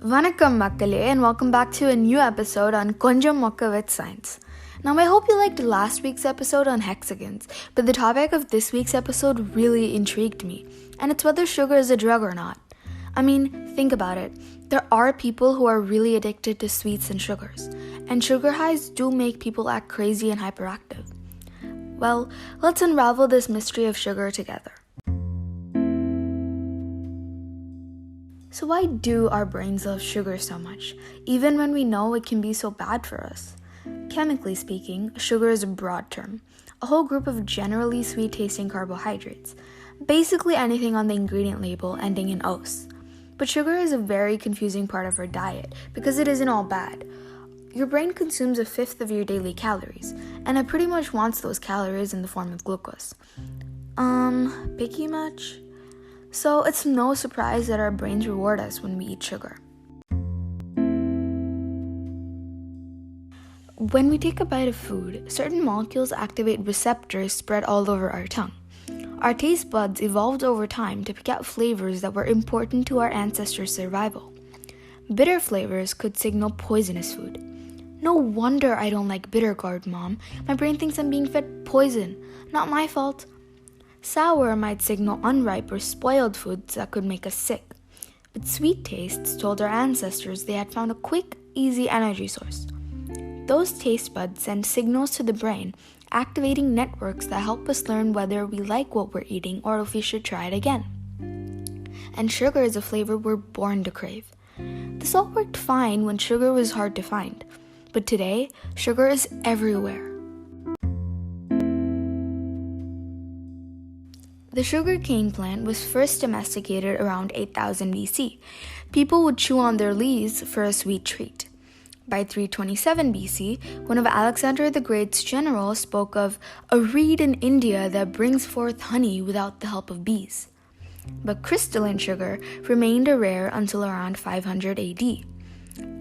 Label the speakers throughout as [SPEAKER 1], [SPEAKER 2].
[SPEAKER 1] Vanakkam Makkale, and welcome back to a new episode on Konjam Mokka with Science. Now, I hope you liked last week's episode on hexagons, but the topic of this week's episode really intrigued me, and it's whether sugar is a drug or not. I mean, think about it. There are people who are really addicted to sweets and sugars, and sugar highs do make people act crazy and hyperactive. Well, let's unravel this mystery of sugar together. So why do our brains love sugar so much, even when we know it can be so bad for us? Chemically speaking, sugar is a broad term, a whole group of generally sweet-tasting carbohydrates, basically anything on the ingredient label ending in "-ose". But sugar is a very confusing part of our diet because it isn't all bad. Your brain consumes a fifth of your daily calories, and it pretty much wants those calories in the form of glucose. Picky much? So it's no surprise that our brains reward us when we eat sugar. When we take a bite of food, certain molecules activate receptors spread all over our tongue. Our taste buds evolved over time to pick out flavors that were important to our ancestors' survival. Bitter flavors could signal poisonous food. No wonder I don't like bitter gourd, Mom. My brain thinks I'm being fed poison. Not my fault. Sour might signal unripe or spoiled foods that could make us sick. But sweet tastes told our ancestors they had found a quick, easy energy source. Those taste buds send signals to the brain, activating networks that help us learn whether we like what we're eating or if we should try it again. And sugar is a flavor we're born to crave. This all worked fine when sugar was hard to find. But today, sugar is everywhere. The sugarcane plant was first domesticated around 8000 BC. People would chew on their leaves for a sweet treat. By 327 BC, one of Alexander the Great's generals spoke of a reed in India that brings forth honey without the help of bees. But crystalline sugar remained rare until around 500 AD.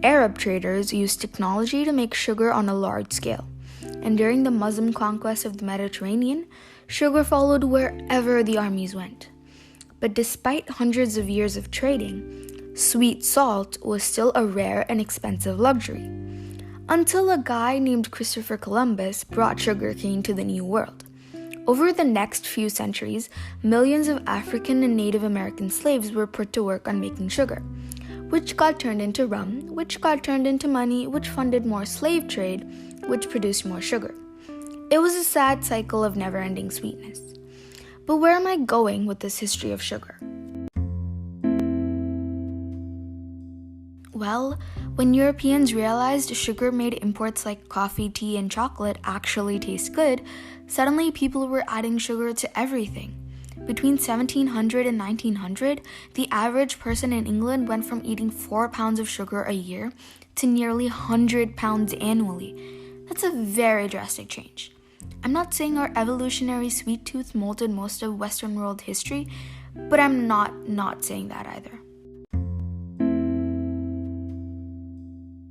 [SPEAKER 1] Arab traders used technology to make sugar on a large scale, and during the Muslim conquest of the Mediterranean, sugar followed wherever the armies went. But despite hundreds of years of trading, sweet salt was still a rare and expensive luxury, until a guy named Christopher Columbus brought sugarcane to the New World. Over the next few centuries, millions of African and Native American slaves were put to work on making sugar, which got turned into rum, which got turned into money, which funded more slave trade, which produced more sugar. It was a sad cycle of never-ending sweetness. But where am I going with this history of sugar? Well, when Europeans realized sugar-made imports like coffee, tea, and chocolate actually taste good, suddenly people were adding sugar to everything. Between 1700 and 1900, the average person in England went from eating 4 pounds of sugar a year to nearly 100 pounds annually. That's a very drastic change. I'm not saying our evolutionary sweet tooth molded most of Western world history, but I'm not saying that either.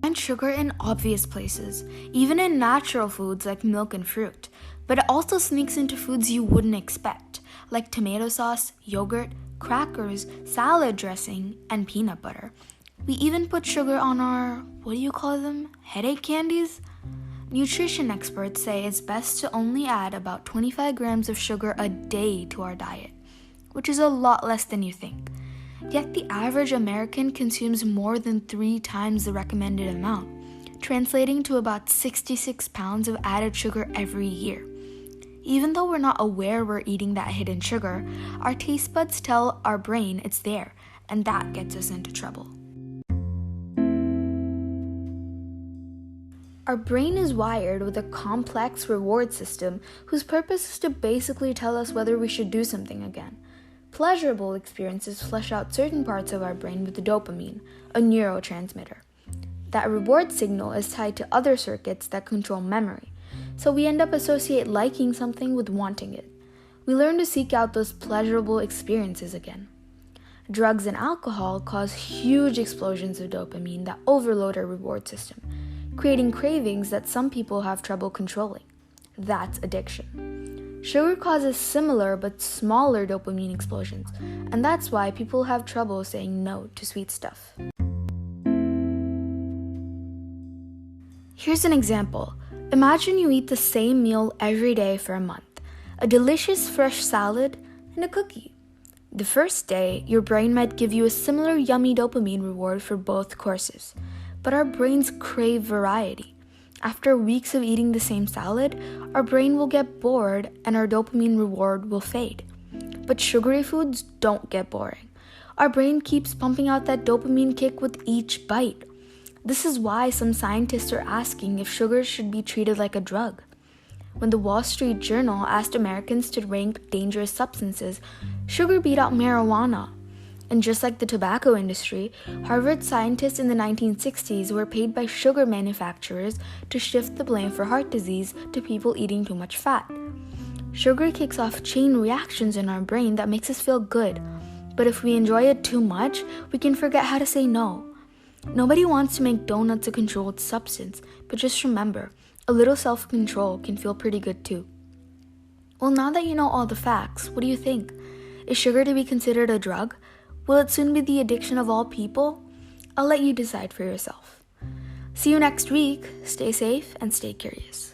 [SPEAKER 1] Find sugar in obvious places, even in natural foods like milk and fruit, but it also sneaks into foods you wouldn't expect, like tomato sauce, yogurt, crackers, salad dressing, and peanut butter. We even put sugar on our, headache candies? Nutrition experts say it's best to only add about 25 grams of sugar a day to our diet, which is a lot less than you think. Yet the average American consumes more than 3 times the recommended amount, translating to about 66 pounds of added sugar every year. Even though we're not aware we're eating that hidden sugar, our taste buds tell our brain it's there, and that gets us into trouble. Our brain is wired with a complex reward system whose purpose is to basically tell us whether we should do something again. Pleasurable experiences flush out certain parts of our brain with dopamine, a neurotransmitter. That reward signal is tied to other circuits that control memory, so we end up associate liking something with wanting it. We learn to seek out those pleasurable experiences again. Drugs and alcohol cause huge explosions of dopamine that overload our reward system, creating cravings that some people have trouble controlling. That's addiction. Sugar causes similar but smaller dopamine explosions, and that's why people have trouble saying no to sweet stuff. Here's an example. Imagine you eat the same meal every day for a month, a delicious fresh salad and a cookie. The first day, your brain might give you a similar yummy dopamine reward for both courses, but our brains crave variety. After weeks of eating the same salad, our brain will get bored and our dopamine reward will fade. But sugary foods don't get boring. Our brain keeps pumping out that dopamine kick with each bite. This is why some scientists are asking if sugar should be treated like a drug. When the Wall Street Journal asked Americans to rank dangerous substances, sugar beat out marijuana. And just like the tobacco industry, Harvard scientists in the 1960s were paid by sugar manufacturers to shift the blame for heart disease to people eating too much fat. Sugar kicks off chain reactions in our brain that makes us feel good. But if we enjoy it too much, we can forget how to say no. Nobody wants to make donuts a controlled substance, but just remember, a little self-control can feel pretty good too. Well, now that you know all the facts, what do you think? Is sugar to be considered a drug? Will it soon be the addiction of all people? I'll let you decide for yourself. See you next week. Stay safe and stay curious.